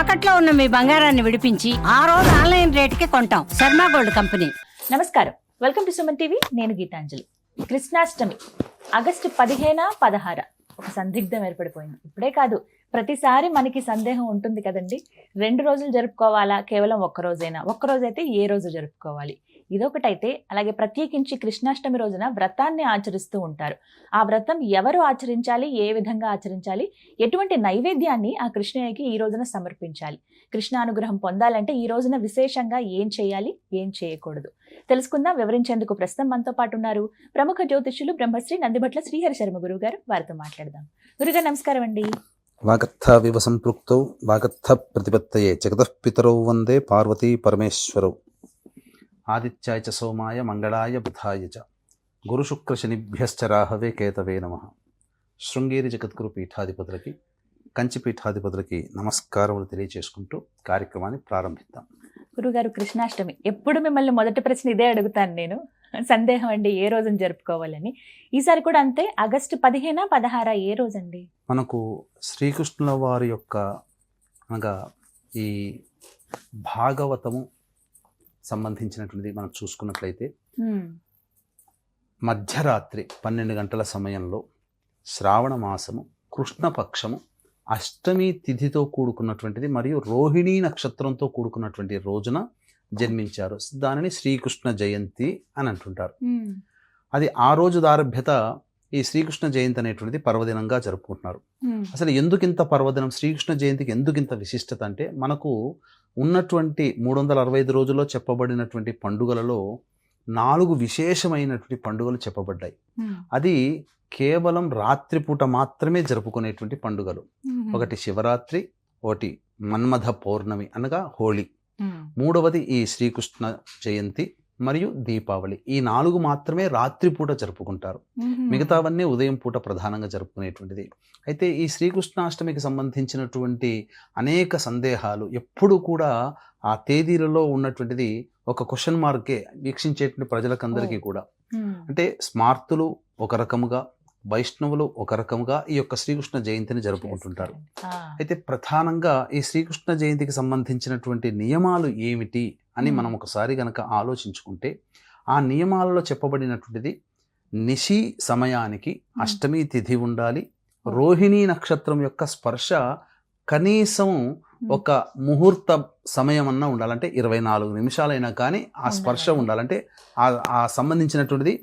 తాకట్లో ఉన్న మీ బంగారాన్ని విడిపించి ఆ రోజు ఆన్లైన్ రేటుకి కొంటాం. Sharma gold company. నమస్కారం, వెల్కమ్ టు సుమన్ టీవీ. నేను గీతాంజలి. కృష్ణాష్టమి ఆగస్టు 15-16 ఒక సందిగ్ధం ఏర్పడిపోయింది. ఇప్పుడే కాదు, ప్రతిసారి మనకి సందేహం ఉంటుంది కదండి. 2 రోజులు జరుపుకోవాలా, కేవలం ఒక్కరోజైనా, ఒక్కరోజైతే ఏ రోజు జరుపుకోవాలి, ఇదొకటైతే. అలాగే ప్రత్యేకించి కృష్ణాష్టమి రోజున వ్రతాన్ని ఆచరిస్తూ ఉంటారు. ఆ వ్రతం ఎవరు ఆచరించాలి, ఏ విధంగా ఆచరించాలి, ఎటువంటి నైవేద్యాన్ని ఆ కృష్ణయ్యకి ఈ రోజున సమర్పించాలి, కృష్ణానుగ్రహం పొందాలంటే ఈ రోజున విశేషంగా ఏం చేయాలి, ఏం చేయకూడదు తెలుసుకుందాం. వివరించేందుకు ప్రస్తుతం మనతో పాటు ఉన్నారు ప్రముఖ జ్యోతిష్యులు బ్రహ్మశ్రీ నందిభట్ల శ్రీహరి శర్మ గురువు గారు. వారితో మాట్లాడదాం. గురుగారు నమస్కారం అండి. వాగర్థ వివ సంపృక్తౌ వాగర్థ ప్రతిపత్తయే జగతః పితరౌ వందే పార్వతీ పరమేశ్వరౌ. ఆదిత్యాయ చ సోమాయ మంగళాయ బుధాయ చ గురుశుక్రశనిభ్యశ్చ రాహవే కేతవే నమః. శృంగేరి జగద్గురు పీఠాధిపతులకి, కంచి పీఠాధిపతులకి నమస్కారములు తెలియచేసుకుంటూ కార్యక్రమాన్ని ప్రారంభిద్దాం. గురుగారు, కృష్ణాష్టమి ఎప్పుడు మిమ్మల్ని మొదటి ప్రశ్న ఇదే అడుగుతాను నేను. సందేహం అండి, ఏ రోజున జరుపుకోవాలని. ఈసారి కూడా అంతే. ఆగస్టు 15-16 ఏ రోజండి? మనకు శ్రీకృష్ణుల వారి యొక్క అనగా ఈ భాగవతము సంబంధించినటువంటిది మనం చూసుకున్నట్లయితే మధ్యరాత్రి 12 గంటల సమయంలో శ్రావణ మాసము కృష్ణపక్షము అష్టమి తిథితో కూడుకున్నటువంటిది మరియు రోహిణీ నక్షత్రంతో కూడుకున్నటువంటి రోజున జన్మించారు. దానిని శ్రీకృష్ణ జయంతి అని అంటుంటారు. అది ఆ రోజు దారభ్యత ఈ శ్రీకృష్ణ జయంతి అనేటువంటిది పర్వదినంగా జరుపుకుంటున్నారు. అసలు ఎందుకింత పర్వదినం, శ్రీకృష్ణ జయంతికి ఎందుకింత విశిష్టత అంటే, మనకు ఉన్నటువంటి 365 రోజుల్లో చెప్పబడినటువంటి పండుగలలో 4 విశేషమైనటువంటి పండుగలు చెప్పబడ్డాయి. అది కేవలం రాత్రిపూట మాత్రమే జరుపుకునేటువంటి పండుగలు. ఒకటి శివరాత్రి, ఒకటి మన్మథ పౌర్ణమి అనగా హోళీ, మూడవది ఈ శ్రీకృష్ణ జయంతి మరియు దీపావళి. ఈ 4 మాత్రమే రాత్రిపూట జరుపుకుంటారు. మిగతావన్నీ ఉదయం పూట ప్రధానంగా జరుపుకునేటువంటిది. అయితే ఈ శ్రీకృష్ణాష్టమికి సంబంధించినటువంటి అనేక సందేహాలు ఎప్పుడు కూడా ఆ తేదీలలో ఉన్నటువంటిది ఒక క్వశ్చన్ మార్కే వీక్షించేటువంటి ప్రజలకందరికీ కూడా. అంటే స్మార్తులు ఒక రకముగా, వైష్ణవులు ఒక రకముగా ఈ యొక్క శ్రీకృష్ణ జయంతిని జరుపుకుంటుంటారు. అయితే ప్రధానంగా ఈ శ్రీకృష్ణ జయంతికి సంబంధించినటువంటి నియమాలు ఏమిటి అని మనం ఒకసారి గనక ఆలోచించుకుంటే, ఆ నియమాలలో చెప్పబడినటువంటిది నిశి సమయానికి అష్టమి తిథి ఉండాలి. రోహిణీ నక్షత్రం యొక్క స్పర్శ కనీసం ఒక ముహూర్త సమయం అన్నా ఉండాలంటే 24 నిమిషాలైనా కానీ ఆ స్పర్శ ఉండాలంటే ఆ సంబంధించినటువంటిది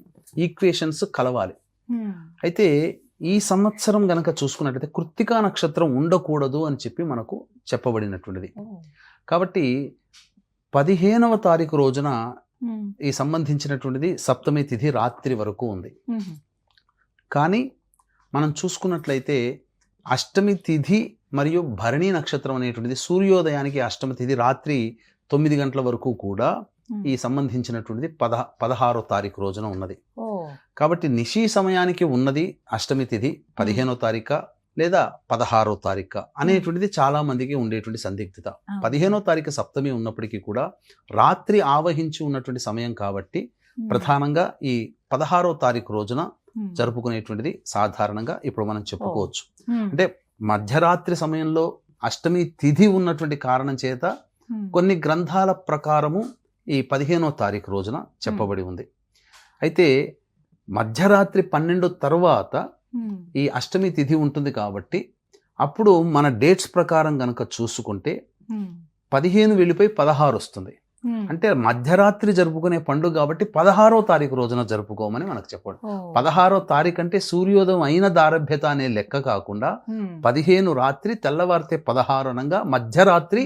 ఈక్వేషన్స్ కలవాలి. అయితే ఈ సంవత్సరం గనక చూసుకున్నట్లయితే కృత్తికా నక్షత్రం ఉండకూడదు అని చెప్పి మనకు చెప్పబడినటువంటిది. కాబట్టి 15వ తారీఖు రోజున ఈ సంబంధించినటువంటిది సప్తమి తిథి రాత్రి వరకు ఉంది. కానీ మనం చూసుకున్నట్లయితే అష్టమి తిథి మరియు భరణి నక్షత్రం అనేటువంటిది సూర్యోదయానికి అష్టమి తిథి రాత్రి 9 గంటల వరకు కూడా ఈ సంబంధించినటువంటిది 16వ తారీఖు రోజున ఉన్నది. కాబట్టి నిశీ సమయానికి ఉన్నది అష్టమి తిథి 15వ తారీఖు లేదా 16వ తారీఖు అనేటువంటిది చాలా మందికి ఉండేటువంటి సందిగ్ధత. 15వ తారీఖు సప్తమి ఉన్నప్పటికీ కూడా రాత్రి ఆవహించి ఉన్నటువంటి సమయం కాబట్టి ప్రధానంగా ఈ 16వ తారీఖు రోజున జరుపుకునేటువంటిది సాధారణంగా ఇప్పుడు మనం చెప్పుకోవచ్చు. అంటే మధ్యరాత్రి సమయంలో అష్టమి తిథి ఉన్నటువంటి కారణం చేత కొన్ని గ్రంథాల ప్రకారము ఈ 15వ తారీఖు రోజున చెప్పబడి ఉంది. అయితే మధ్యరాత్రి 12 తర్వాత ఈ అష్టమి తిథి ఉంటుంది కాబట్టి అప్పుడు మన డేట్స్ ప్రకారం గనక చూసుకుంటే 15 వెళ్ళిపోయి 16 వస్తుంది. అంటే మధ్యరాత్రి జరుపుకునే పండుగ కాబట్టి 16వ తారీఖు రోజున జరుపుకోమని మనకు చెప్పాడు. 16వ తారీఖు అంటే సూర్యోదయం అయిన దారభ్యత అనే లెక్క కాకుండా 15 రాత్రి తెల్లవారితే 16 అనగా మధ్యరాత్రి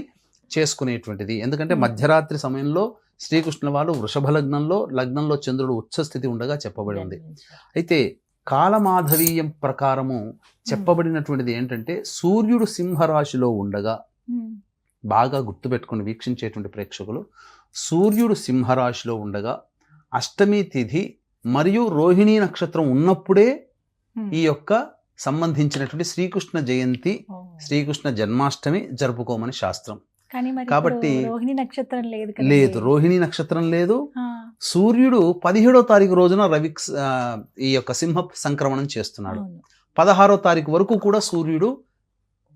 చేసుకునేటువంటిది. ఎందుకంటే మధ్యరాత్రి సమయంలో శ్రీకృష్ణుల వారు వృషభ లగ్నంలో చంద్రుడు ఉచ్చస్థితి ఉండగా చెప్పబడి ఉంది. అయితే కాలమాధవీయం ప్రకారము చెప్పబడినటువంటిది ఏంటంటే, సూర్యుడు సింహరాశిలో ఉండగా, బాగా గుర్తుపెట్టుకుని వీక్షించేటువంటి ప్రేక్షకులు, సూర్యుడు సింహరాశిలో ఉండగా అష్టమి తిథి మరియు రోహిణీ నక్షత్రం ఉన్నప్పుడే ఈ యొక్క సంబంధించినటువంటి శ్రీకృష్ణ జయంతి, శ్రీకృష్ణ జన్మాష్టమి జరుపుకోమని శాస్త్రం. కాబట్టి రోహిణీ నక్షత్రం లేదు, రోహిణీ నక్షత్రం లేదు. సూర్యుడు 17వ తారీఖు రోజున ఈ యొక్క సింహ సంక్రమణం చేస్తున్నాడు. 16వ తారీఖు వరకు కూడా సూర్యుడు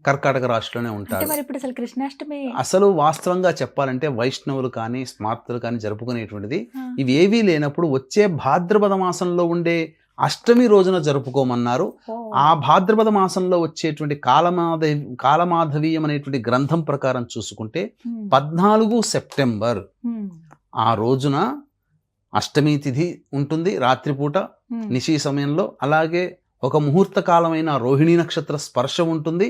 కర్కాటక రాశిలోనే అంటే ఉంటాడు. మరి ఇప్పుడు అసలు కృష్ణాష్టమి అసలు వాస్తవంగా చెప్పాలంటే వైష్ణవులు కానీ స్మార్తులు కానీ జరుపుకునేటువంటిది ఆ, ఇవి ఏవీ లేనప్పుడు వచ్చే భాద్రపద మాసంలో ఉండే అష్టమి రోజున జరుపుకోమన్నారు. ఓ, ఆ భాద్రపద మాసంలో వచ్చేటువంటి కాలమాధవీయం అనేటువంటి గ్రంథం ప్రకారం చూసుకుంటే ఉమ్, 14 సెప్టెంబర్ ఉమ్, ఆ రోజున అష్టమి తిథి ఉంటుంది రాత్రిపూట ఉమ్, నిశీ సమయంలో. అలాగే ఒక ముహూర్త కాలమైన రోహిణీ నక్షత్ర స్పర్శ ఉంటుంది.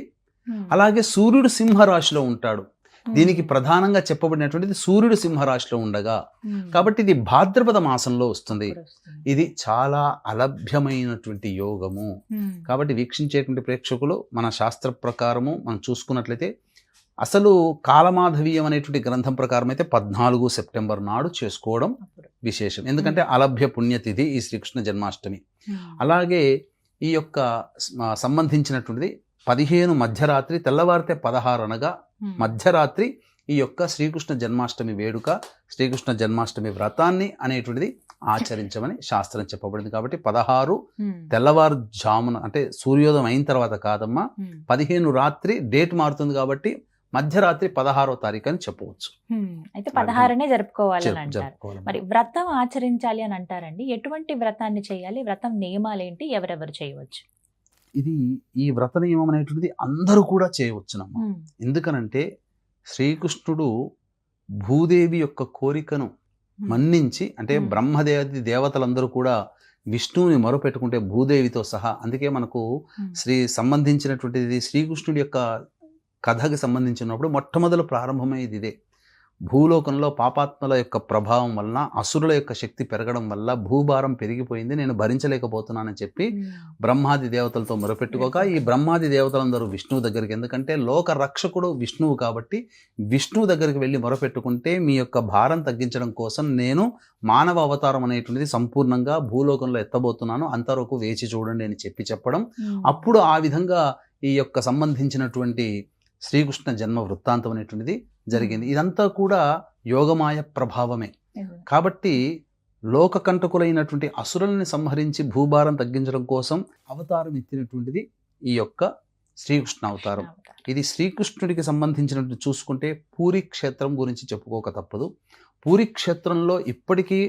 ఉమ్, అలాగే సూర్యుడు సింహరాశిలో ఉంటాడు. ఉమ్, దీనికి ప్రధానంగా చెప్పబడినటువంటిది సూర్యుడు సింహరాశిలో ఉండగా, ఉమ్, కాబట్టి ఇది భాద్రపద మాసంలో వస్తుంది. ఇప్పుడు వస్తుంది. ఇది చాలా అలభ్యమైనటువంటి యోగము. ఉమ్, కాబట్టి వీక్షించేటువంటి ప్రేక్షకులు మన శాస్త్ర ప్రకారము మనం చూసుకున్నట్లయితే అసలు కాలమాధవీయం అనేటువంటి గ్రంథం ప్రకారం అయితే 14 సెప్టెంబర్ నాడు చేసుకోవడం అప్పుడు. విశేషం. ఎందుకంటే అలభ్య పుణ్యతిథి ఈ శ్రీకృష్ణ జన్మాష్టమి. ఉమ్, అలాగే ఈ యొక్క సంబంధించినటువంటిది 15 మధ్యరాత్రి, తెల్లవారితే 16 అనగా ఉమ్, మధ్యరాత్రి ఈ యొక్క శ్రీకృష్ణ జన్మాష్టమి వేడుక, శ్రీకృష్ణ జన్మాష్టమి వ్రతాన్ని అనేటువంటిది ఆచరించమని శాస్త్రం చెప్పబడింది. కాబట్టి 16 ఉమ్, తెల్లవారుజామున అంటే సూర్యోదయం అయిన తర్వాత కాదమ్మా, ఉమ్, 15 రాత్రి డేట్ మారుతుంది కాబట్టి మధ్యరాత్రి 16వ తారీఖు అని చెప్పవచ్చు. ఉమ్, అయితే 16నే జరుపుకోవాలని అంటారు. జరుపుకోవాలి. మరి వ్రతం ఆచరించాలి అని అంటారండి. ఎటువంటి వ్రతాన్ని చేయాలి? వ్రతం నియమాలేంటి? ఎవరెవరు చేయవచ్చు? ఇది ఈ వ్రత నియమం అనేటువంటిది అందరూ కూడా చేయవచ్చునమ్మా. ఉమ్, ఎందుకనంటే శ్రీకృష్ణుడు భూదేవి యొక్క కోరికను ఉమ్, మన్నించి, అంటే Hmm. బ్రహ్మదేవి దేవతలందరూ కూడా విష్ణువుని మొరపెట్టుకుంటే భూదేవితో సహా, అందుకే మనకు ఉమ్, సంబంధించినటువంటిది శ్రీకృష్ణుడి యొక్క కథకి సంబంధించినప్పుడు మొట్టమొదలు ప్రారంభమయ్యేది ఇదే. భూలోకంలో పాపాత్మల యొక్క ప్రభావం వలన, అసురుల యొక్క శక్తి పెరగడం వల్ల భూభారం పెరిగిపోయింది, నేను భరించలేకపోతున్నానని చెప్పి ఉమ్, బ్రహ్మాది దేవతలతో మొరపెట్టుకోక ఈ బ్రహ్మాది దేవతలందరూ విష్ణువు దగ్గరికి, ఎందుకంటే లోక రక్షకుడు విష్ణువు కాబట్టి విష్ణువు దగ్గరికి వెళ్ళి మొరపెట్టుకుంటే మీ యొక్క భారం తగ్గించడం కోసం నేను మానవ అవతారం అనేటువంటిది సంపూర్ణంగా భూలోకంలో ఎత్తబోతున్నాను, అంతవరకు వేచి చూడండి అని చెప్పడం. ఉమ్, అప్పుడు ఆ విధంగా ఈ యొక్క సంబంధించినటువంటి శ్రీకృష్ణ జన్మ వృత్తాంతం అనేటువంటిది జరిగింది. ఇదంతా కూడా యోగమాయ ప్రభావమే. నిజమే. కాబట్టి లోకకంటకులైనటువంటి అసురుల్ని సంహరించి భూభారం తగ్గించడం కోసం అవతారం ఎత్తినటువంటిది ఈ యొక్క శ్రీకృష్ణ అవతారం. ఇది శ్రీకృష్ణుడికి సంబంధించినట్టు చూసుకుంటే పూరి క్షేత్రం గురించి చెప్పుకోక తప్పదు. పూరి క్షేత్రంలో ఇప్పటికీ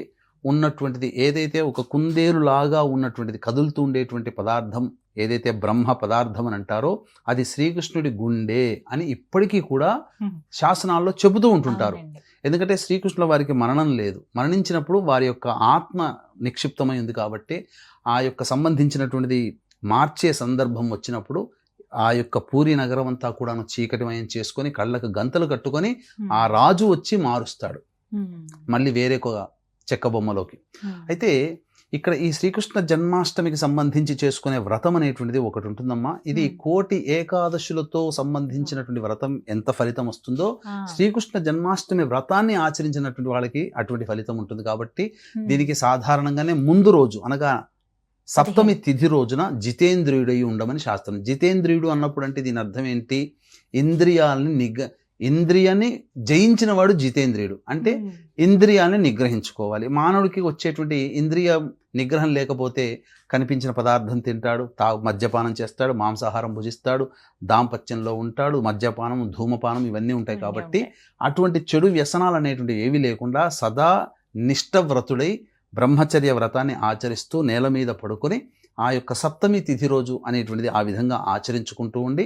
ఉన్నటువంటిది ఏదైతే ఒక కుందేలులాగా ఉన్నటువంటిది కదులుతూ ఉండేటువంటి పదార్థం ఏదైతే బ్రహ్మ పదార్థం అని అంటారో అది శ్రీకృష్ణుడి గుండె అని ఇప్పటికీ కూడా ఉమ్, శాసనాల్లో చెబుతూ ఉంటుంటారు. అవునండి. ఎందుకంటే శ్రీకృష్ణుల వారికి మరణం లేదు, మరణించినప్పుడు వారి యొక్క ఆత్మ నిక్షిప్తమై ఉంది కాబట్టి ఆ యొక్క సంబంధించినటువంటిది మార్చే సందర్భం వచ్చినప్పుడు ఆ యొక్క పూరి నగరం అంతా కూడాను చీకటిమయం చేసుకొని కళ్ళకు గంతలు కట్టుకొని ఉమ్, ఆ రాజు వచ్చి మారుస్తాడు ఉమ్, మళ్ళీ వేరే ఒక చెక్క బొమ్మలోకి. ఉమ్, అయితే ఇక్కడ ఈ శ్రీకృష్ణ జన్మాష్టమికి సంబంధించి చేసుకునే వ్రతం అనేటువంటిది ఒకటి ఉంటుందమ్మా. ఇది Hmm. కోటి ఏకాదశులతో సంబంధించినటువంటి వ్రతం ఎంత ఫలితం వస్తుందో ఆ, శ్రీకృష్ణ జన్మాష్టమి వ్రతాన్ని ఆచరించినటువంటి వాళ్ళకి అటువంటి ఫలితం ఉంటుంది. కాబట్టి ఉమ్, దీనికి సాధారణంగానే ముందు రోజు అనగా సప్తమి తిథి రోజున జితేంద్రియుడై ఉండమని శాస్త్రం. జితేంద్రియుడు అన్నప్పుడు అంటే దీని అర్థం ఏంటి? ఇంద్రియాన్ని జయించిన వాడు జితేంద్రియుడు. అంటే ఉమ్, ఇంద్రియాన్ని నిగ్రహించుకోవాలి. మానవుడికి వచ్చేటువంటి ఇంద్రియ నిగ్రహం లేకపోతే కనిపించిన పదార్థం తింటాడు, మద్యపానం చేస్తాడు, మాంసాహారం భుజిస్తాడు, దాంపత్యంలో ఉంటాడు, మద్యపానం, ధూమపానం ఇవన్నీ ఉంటాయి. కాబట్టి అటువంటి చెడు వ్యసనాలు అనేటువంటివి ఏవి లేకుండా సదా నిష్టవ్రతుడై బ్రహ్మచర్య వ్రతాన్ని ఆచరిస్తూ నేల మీద పడుకొని ఆ యొక్క సప్తమి తిథి రోజు అనేటువంటిది ఆ విధంగా ఆచరించుకుంటూ ఉండి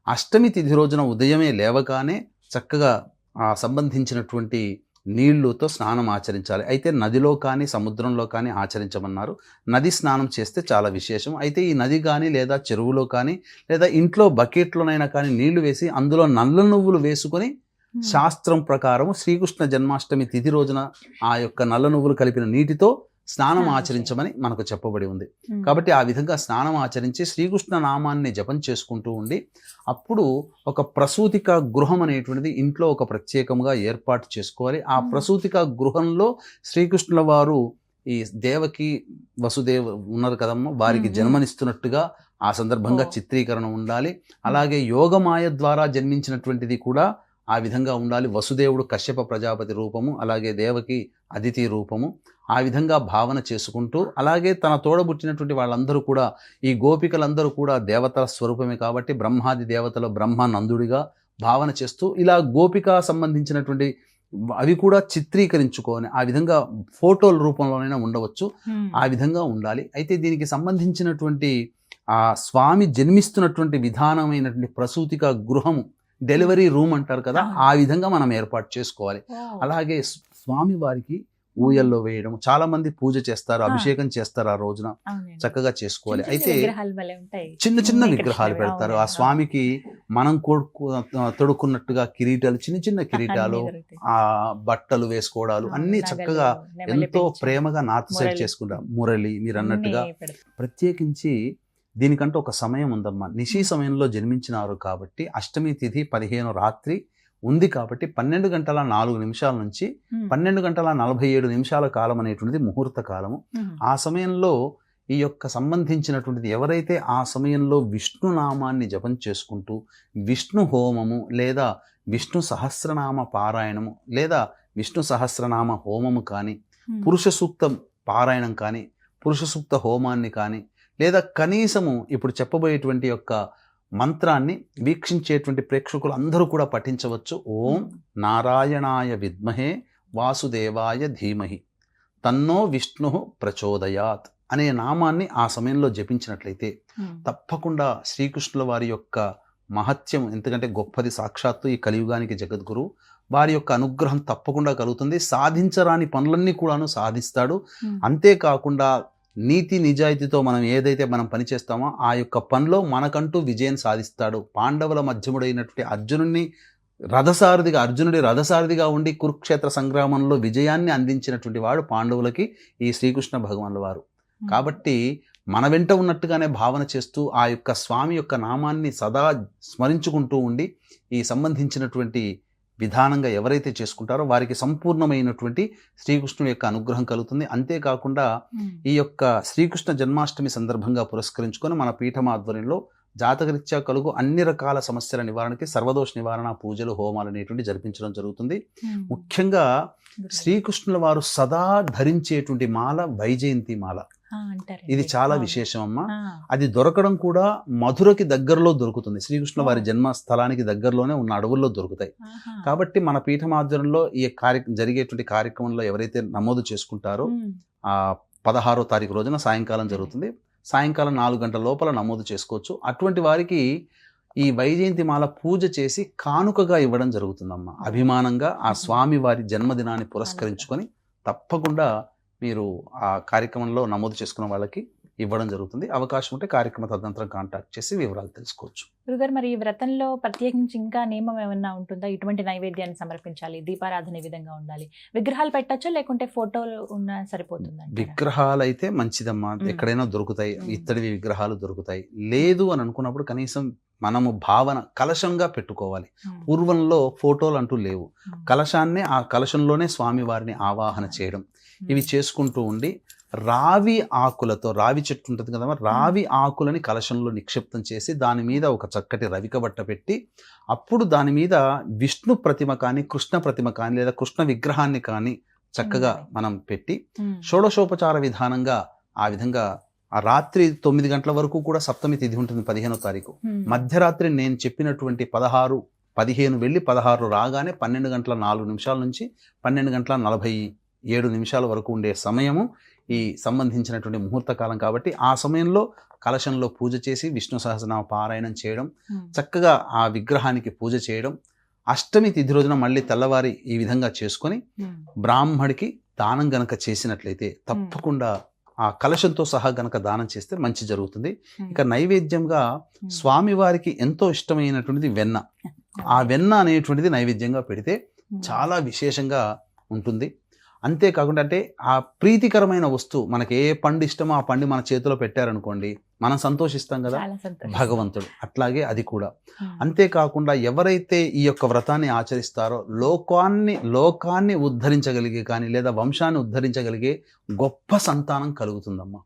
అష్టమి తిథి రోజున ఉదయమే లేవగానే చక్కగా ఆ సంబంధించినటువంటి నీళ్లతో స్నానం ఆచరించాలి. అయితే నదిలో కానీ సముద్రంలో కానీ ఆచరించమన్నారు. నది స్నానం చేస్తే చాలా విశేషం. అయితే ఈ నది కానీ లేదా చెరువులో కానీ లేదా ఇంట్లో బకెట్లోనైనా కానీ నీళ్లు వేసి అందులో నల్ల నువ్వులు వేసుకొని శాస్త్రం ప్రకారం శ్రీకృష్ణ జన్మాష్టమి తిథి రోజున ఆ యొక్క నల్ల నువ్వులు కలిపిన నీటితో స్నానం ఆచరించమని మనకు చెప్పబడి ఉంది. కాబట్టి ఆ విధంగా స్నానం ఆచరించి శ్రీకృష్ణ నామాన్ని జపం చేసుకుంటూ ఉండి అప్పుడు ఒక ప్రసూతిక గృహం అనేటువంటిది ఇంట్లో ఒక ప్రత్యేకంగా ఏర్పాటు చేసుకోవాలి. ఆ ప్రసూతిక గృహంలో శ్రీకృష్ణుల వారు ఈ దేవకి వసుదేవ ఉన్నారు కదమ్మా, వారికి జన్మనిస్తున్నట్టుగా ఆ సందర్భంగా చిత్రీకరణ ఉండాలి. అలాగే యోగమాయ ద్వారా జన్మించినటువంటిది కూడా ఆ విధంగా ఉండాలి. వసుదేవుడు కశ్యప ప్రజాపతి రూపము, అలాగే దేవకి అదితి రూపము, ఆ విధంగా భావన చేసుకుంటూ, అలాగే తన తోడబుట్టినటువంటి వాళ్ళందరూ కూడా, ఈ గోపికలందరూ కూడా దేవతల స్వరూపమే కాబట్టి బ్రహ్మాది దేవతల బ్రహ్మానందుడిగా భావన చేస్తూ, ఇలా గోపిక సంబంధించినటువంటి అవి కూడా చిత్రీకరించుకొని ఆ విధంగా ఫోటోల రూపంలోనైనా ఉండవచ్చు, ఆ విధంగా ఉండాలి. అయితే దీనికి సంబంధించినటువంటి ఆ స్వామి జన్మిస్తున్నటువంటి విధానమైనటువంటి ప్రసూతిక గృహము, డెలివరీ రూమ్ అంటారు కదా, ఆ విధంగా మనం ఏర్పాటు చేసుకోవాలి. అలాగే స్వామి వారికి ఊయల్లో వేయడం, చాలా మంది పూజ చేస్తారు, అభిషేకం చేస్తారు, ఆ రోజున చక్కగా చేసుకోవాలి. అయితే చిన్న చిన్న విగ్రహాలు పెడతారు. ఆ స్వామికి మనం తొడుక్కున్నట్టుగా కిరీటాలు, చిన్న చిన్న కిరీటాలు, ఆ బట్టలు వేసుకోవడాలు అన్ని చక్కగా ఎంతో ప్రేమగా నార్త్ సైడ్ చేసుకుంటారు. మురళి మీరు అన్నట్టుగా ప్రత్యేకించి దీనికంటే ఒక సమయం ఉందమ్మా. నిశీ సమయంలో జన్మించినారు కాబట్టి అష్టమి తిథి 15 రాత్రి ఉంది కాబట్టి 12 గంటల 4 నిమిషాల నుంచి 12 గంటల 47 నిమిషాల కాలం అనేటువంటిది ముహూర్త కాలము. ఆ సమయంలో ఈ యొక్క సంబంధించినటువంటిది ఎవరైతే ఆ సమయంలో విష్ణునామాన్ని జపం చేసుకుంటూ విష్ణు హోమము లేదా విష్ణు సహస్రనామ పారాయణము లేదా విష్ణు సహస్రనామ హోమము కానీ, పురుష సూక్తం పారాయణం కానీ, పురుష సూక్త హోమాన్ని కానీ, లేదా కనీసము ఇప్పుడు చెప్పబోయేటువంటి యొక్క మంత్రాన్ని వీక్షించేటువంటి ప్రేక్షకులు అందరూ కూడా పఠించవచ్చు. ఓం నారాయణాయ విద్మహే వాసుదేవాయ ధీమహి తన్నో విష్ణు ప్రచోదయాత్ అనే నామాన్ని ఆ సమయంలో జపించినట్లయితే తప్పకుండా శ్రీకృష్ణుల వారి యొక్క మహత్యం, ఎందుకంటే గొప్పది, సాక్షాత్తు ఈ కలియుగానికి జగద్గురు, వారి యొక్క అనుగ్రహం తప్పకుండా కలుగుతుంది. సాధించరాని పనులన్నీ కూడాను సాధిస్తాడు. అంతేకాకుండా నీతి నిజాయితీతో మనం ఏదైతే మనం పని చేస్తామో ఆ యొక్క పనిలో మనకంటూ విజయం సాధిస్తాడు. పాండవుల మధ్యముడైనటువంటి అర్జునుడి రథసారథిగా ఉండి కురుక్షేత్ర సంగ్రామంలో విజయాన్ని అందించినటువంటి వాడు పాండవులకి ఈ శ్రీకృష్ణ భగవానుల వారు. కాబట్టి మన వెంట ఉన్నట్టుగానే భావన చేస్తూ ఆ యొక్క స్వామి యొక్క నామాన్ని సదా స్మరించుకుంటూ ఉండి ఈ సంబంధించినటువంటి విధానంగా ఎవరైతే చేసుకుంటారో వారికి సంపూర్ణమైనటువంటి శ్రీకృష్ణుడి యొక్క అనుగ్రహం కలుగుతుంది. అంతేకాకుండా ఈ యొక్క శ్రీకృష్ణ జన్మాష్టమి సందర్భంగా పురస్కరించుకొని మన పీఠం ఆధ్వర్యంలో జాతకరీత్యా కలుగు అన్ని రకాల సమస్యల నివారణకి సర్వదోష నివారణ పూజలు, హోమాలు అనేటువంటి జరిపించడం జరుగుతుంది. ముఖ్యంగా శ్రీకృష్ణుల వారు సదా ధరించేటువంటి మాల వైజయంతి మాల. ఇది చాలా విశేషం అమ్మా. అది దొరకడం కూడా మధురకి దగ్గరలో దొరుకుతుంది. శ్రీకృష్ణ వారి జన్మస్థలానికి దగ్గరలోనే ఉన్న అడవుల్లో దొరుకుతాయి. కాబట్టి మన పీఠం ఆధ్వర్యంలో ఈ జరిగేటువంటి కార్యక్రమంలో ఎవరైతే నమోదు చేసుకుంటారో 16వ తారీఖు రోజున సాయంకాలం జరుగుతుంది. సాయంకాలం 4 గంటల లోపల నమోదు చేసుకోవచ్చు. అటువంటి వారికి ఈ వైజయంతి మాల పూజ చేసి కానుకగా ఇవ్వడం జరుగుతుందమ్మా. అభిమానంగా ఆ స్వామి వారి జన్మదినాన్ని పురస్కరించుకొని తప్పకుండా మీరు ఆ కార్యక్రమంలో నమోదు చేసుకున్న వాళ్ళకి ఇవ్వడం జరుగుతుంది. అవకాశం ఉంటే కార్యక్రమ తదనంతరం కాంటాక్ట్ చేసి వివరాలు తెలుసుకోవచ్చు. గురుగారు, మరి ఈ వ్రతంలో ప్రత్యేకించి ఇంకా నియమం ఏమన్నా ఉంటుందా? ఇటువంటి నైవేద్యాన్ని సమర్పించాలి, దీపారాధన ఈ విధంగా ఉండాలి, విగ్రహాలు పెట్టచ్చా లేకుంటే ఫోటోలు ఉన్నా సరిపోతుందా? విగ్రహాలు అయితే మంచిదమ్మా, ఎక్కడైనా దొరుకుతాయి, ఇత్తడి విగ్రహాలు దొరుకుతాయి. లేదు అని అనుకున్నప్పుడు కనీసం మనము భావన కలశంగా పెట్టుకోవాలి. పూర్వంలో ఫోటోలు అంటూ లేవు. కలశాన్నే ఆ కలశంలోనే స్వామి వారిని ఆవాహన చేయడం, ఇవి చేసుకుంటూ ఉండి రావి ఆకులతో, రావి చెట్టు ఉంటుంది కదా, రావి ఆకులని కలశంలో నిక్షిప్తం చేసి దాని మీద ఒక చక్కటి రవిక బట్ట పెట్టి అప్పుడు దాని మీద విష్ణు ప్రతిమ కానీ, కృష్ణ ప్రతిమ కానీ లేదా కృష్ణ విగ్రహాన్ని కానీ చక్కగా మనం పెట్టి షోడశోపచార విధానంగా ఆ విధంగా ఆ రాత్రి 9 గంటల వరకు కూడా సప్తమి తిథి ఉంటుంది 15వ తారీఖు. మధ్యరాత్రి నేను చెప్పినటువంటి 15 వెళ్ళి 16 రాగానే 12 గంటల 4 నిమిషాల నుంచి 12 గంటల 47 నిమిషాల వరకు ఉండే సమయము ఈ సంబంధించినటువంటి ముహూర్త కాలం. కాబట్టి ఆ సమయంలో కలశంలో పూజ చేసి విష్ణు సహస్రనామ పారాయణం చేయడం, చక్కగా ఆ విగ్రహానికి పూజ చేయడం, అష్టమి తిథి రోజున మళ్ళీ తెల్లవారి ఈ విధంగా చేసుకొని బ్రాహ్మడికి దానం గనక చేసినట్లయితే తప్పకుండా ఆ కలశంతో సహా గనక దానం చేస్తే మంచి జరుగుతుంది. ఇక నైవేద్యంగా స్వామివారికి ఎంతో ఇష్టమైనటువంటిది వెన్న. ఆ వెన్న అనేటువంటిది నైవేద్యంగా పెడితే చాలా విశేషంగా ఉంటుంది. అంతేకాకుండా అంటే ఆ ప్రీతికరమైన వస్తువు, మనకి ఏ పండు ఇష్టమో ఆ పండు మన చేతిలో పెట్టారనుకోండి మనం సంతోషిస్తాం కదా భగవంతుడు, అట్లాగే అది కూడా. అంతేకాకుండా ఎవరైతే ఈ యొక్క వ్రతాన్ని ఆచరిస్తారో లోకాన్ని ఉద్ధరించగలిగే కానీ లేదా వంశాన్ని ఉద్ధరించగలిగే గొప్ప సంతానం కలుగుతుందమ్మా.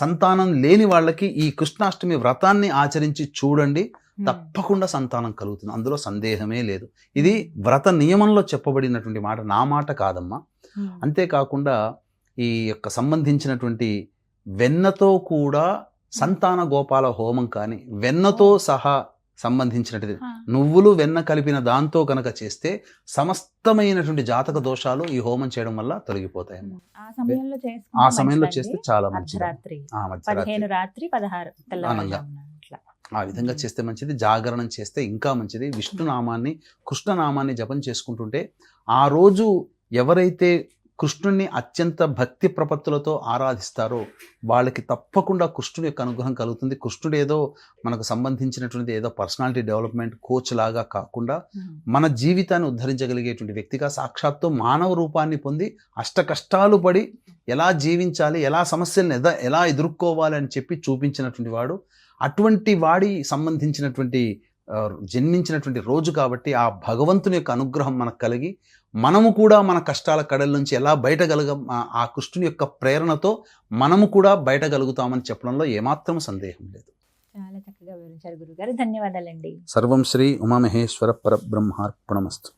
సంతానం లేని వాళ్ళకి ఈ కృష్ణాష్టమి వ్రతాన్ని ఆచరించి చూడండి, తప్పకుండా సంతానం కలుగుతుంది, అందులో సందేహమే లేదు. ఇది వ్రత నియమంలో చెప్పబడినటువంటి మాట, నా మాట కాదమ్మా. అంతేకాకుండా ఈ యొక్క సంబంధించినటువంటి వెన్నతో కూడా సంతాన గోపాల హోమం కానీ, వెన్నతో సహా సంబంధించినటువంటి నువ్వులు వెన్న కలిపిన దాంతో కనుక చేస్తే సమస్తమైనటువంటి జాతక దోషాలు ఈ హోమం చేయడం వల్ల తొలగిపోతాయమ్మా. ఆ సమయంలో చేస్తే చాలా మంచిది. మధ్యరాత్రి 15 ఆనందంగా ఆ విధంగా చేస్తే మంచిది. జాగరణం చేస్తే ఇంకా మంచిది. విష్ణునామాన్ని, కృష్ణనామాన్ని జపం చేసుకుంటుంటే ఆ రోజు ఎవరైతే కృష్ణుని అత్యంత భక్తి ప్రపత్తులతో ఆరాధిస్తారో వాళ్ళకి తప్పకుండా కృష్ణుడి యొక్క అనుగ్రహం కలుగుతుంది. కృష్ణుడు ఏదో మనకు సంబంధించినటువంటి ఏదో పర్సనాలిటీ డెవలప్మెంట్ కోచ్ లాగా కాకుండా మన జీవితాన్ని ఉద్ధరించగలిగేటువంటి వ్యక్తిగా సాక్షాత్తు మానవ రూపాన్ని పొంది అష్ట కష్టాలు పడి ఎలా జీవించాలి, ఎలా సమస్యలను ఎలా ఎదుర్కోవాలి అని చెప్పి చూపించినటువంటి వాడు. అటువంటి వాడి సంబంధించినటువంటి జన్మించినటువంటి రోజు కాబట్టి ఆ భగవంతుని యొక్క అనుగ్రహం మనకు కలిగి మనము కూడా మన కష్టాల కడల నుంచి ఎలా బయటగలగం, ఆ కృష్ణుని యొక్క ప్రేరణతో మనము కూడా బయటగలుగుతామని చెప్పడంలో ఏమాత్రం సందేహం లేదు. చాలా చక్కగా వివరించారు గురుగారు, ధన్యవాదాలండి. సర్వం శ్రీ ఉమామహేశ్వర పరబ్రహ్మార్పణమస్తు.